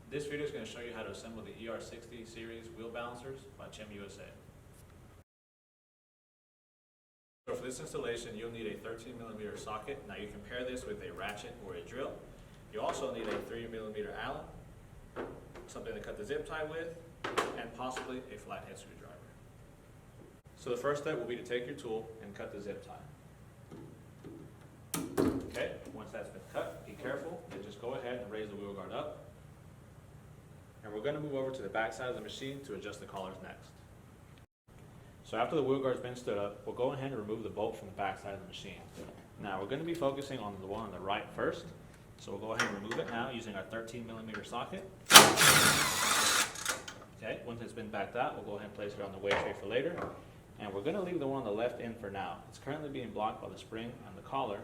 This video is going to show you how to assemble the ER60 Series wheel balancers by Chim USA. So for this installation, you'll need a 13mm socket. Now you can pair this with a ratchet or a drill. You also need a 3mm Allen, something to cut the zip tie with, and possibly a flathead screwdriver. So the first step will be to take your tool and cut the zip tie. Okay, once that's been cut, be careful, and just go ahead and raise the wheel guard up. And we're going to move over to the back side of the machine to adjust the collars next. So after the wheel guard's been stood up, we'll go ahead and remove the bolt from the back side of the machine. Now we're going to be focusing on the one on the right first. So we'll go ahead and remove it now using our 13mm socket. Okay, once it's been backed out, we'll go ahead and place it on the weigh tray for later. And we're going to leave the one on the left in for now. It's currently being blocked by the spring and the collar.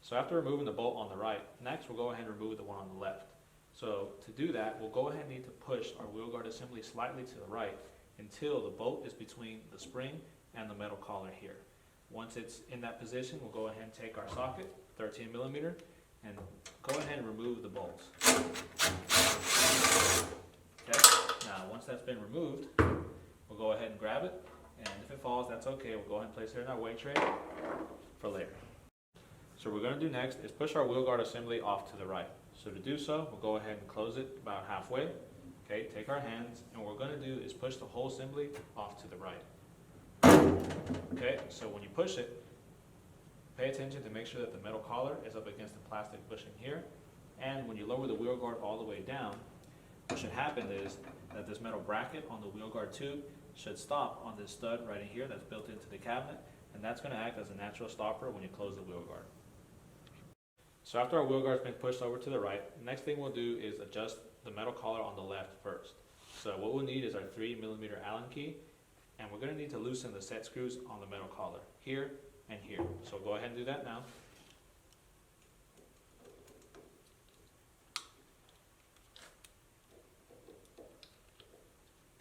So after removing the bolt on the right, next we'll go ahead and remove the one on the left. So to do that, we'll go ahead and need to push our wheel guard assembly slightly to the right until the bolt is between the spring and the metal collar here. Once it's in that position, we'll go ahead and take our socket, 13mm, and go ahead and remove the bolts. Okay, now once that's been removed, we'll go ahead and grab it, and if it falls, that's okay. We'll go ahead and place it in our weigh tray for later. So what we're going to do next is push our wheel guard assembly off to the right. So to do so, we'll go ahead and close it about halfway. Okay, take our hands, and what we're going to do is push the whole assembly off to the right. Okay, so when you push it, pay attention to make sure that the metal collar is up against the plastic bushing here. And when you lower the wheel guard all the way down, what should happen is that this metal bracket on the wheel guard tube should stop on this stud right in here that's built into the cabinet, and that's going to act as a natural stopper when you close the wheel guard. So after our wheel guard's been pushed over to the right, the next thing we'll do is adjust the metal collar on the left first. So what we'll need is our 3mm Allen key, and we're going to need to loosen the set screws on the metal collar, here and here. So go ahead and do that now.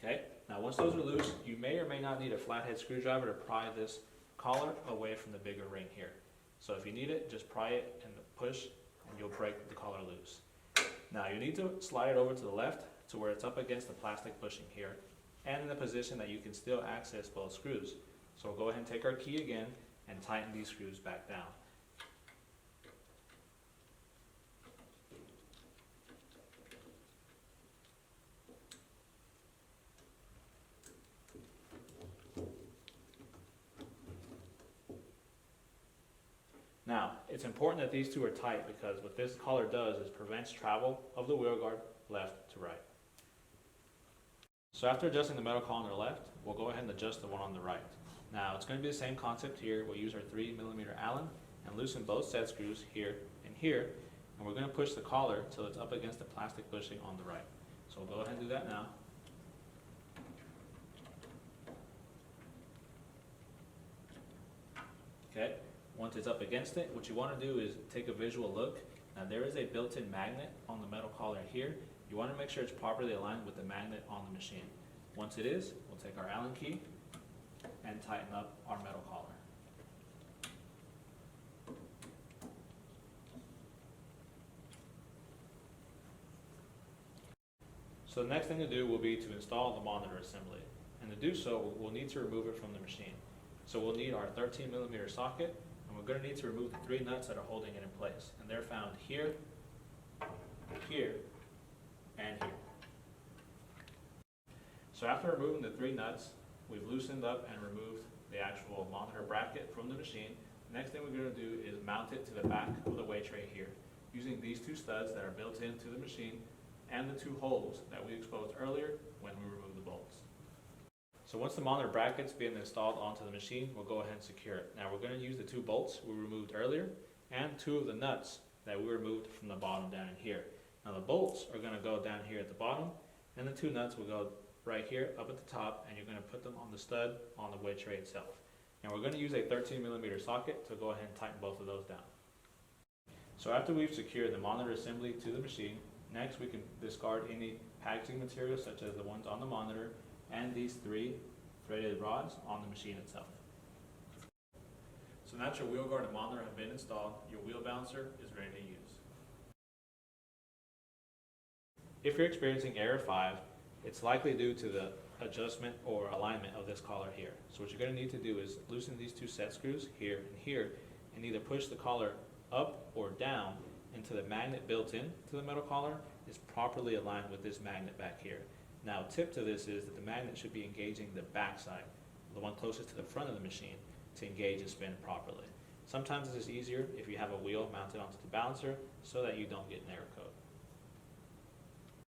Okay, now once those are loose, you may or may not need a flathead screwdriver to pry this collar away from the bigger ring here. So if you need it, just pry it and push, and you'll break the collar loose. Now you need to slide it over to the left to where it's up against the plastic bushing here, and in a position that you can still access both screws. So we'll go ahead and take our key again and tighten these screws back down. Now, it's important that these two are tight because what this collar does is prevents travel of the wheel guard left to right. So after adjusting the metal collar on the left, we'll go ahead and adjust the one on the right. Now, it's going to be the same concept here. We'll use our 3mm Allen and loosen both set screws here, and we're going to push the collar till it's up against the plastic bushing on the right. So we'll go ahead and do that now. Okay. Once it's up against it, what you want to do is take a visual look. Now there is a built-in magnet on the metal collar here. You want to make sure it's properly aligned with the magnet on the machine. Once it is, we'll take our Allen key and tighten up our metal collar. So the next thing to do will be to install the monitor assembly. And to do so, we'll need to remove it from the machine. So we'll need our 13mm socket, and we're going to need to remove the 3 nuts that are holding it in place. And they're found here, here, and here. So after removing the 3 nuts, we've loosened up and removed the actual monitor bracket from the machine. The next thing we're going to do is mount it to the back of the weigh tray here, using these 2 studs that are built into the machine and the 2 holes that we exposed earlier when we removed the bolts. So once the monitor bracket's been installed onto the machine, we'll go ahead and secure it. Now we're going to use the 2 bolts we removed earlier and 2 of the nuts that we removed from the bottom down in here. Now the bolts are going to go down here at the bottom, and the 2 nuts will go right here up at the top, and you're going to put them on the stud on the weigh tray itself. And we're going to use a 13mm socket to go ahead and tighten both of those down. So after we've secured the monitor assembly to the machine, next we can discard any packaging materials such as the ones on the monitor and these 3 threaded rods on the machine itself. So now that your wheel guard and monitor have been installed, your wheel balancer is ready to use. If you're experiencing error 5, it's likely due to the adjustment or alignment of this collar here. So what you're going to need to do is loosen these two set screws here and here, and either push the collar up or down until the magnet built in to the metal collar is properly aligned with this magnet back here. Now, a tip to this is that the magnet should be engaging the back side, the one closest to the front of the machine, to engage and spin properly. Sometimes this is easier if you have a wheel mounted onto the balancer so that you don't get an error code.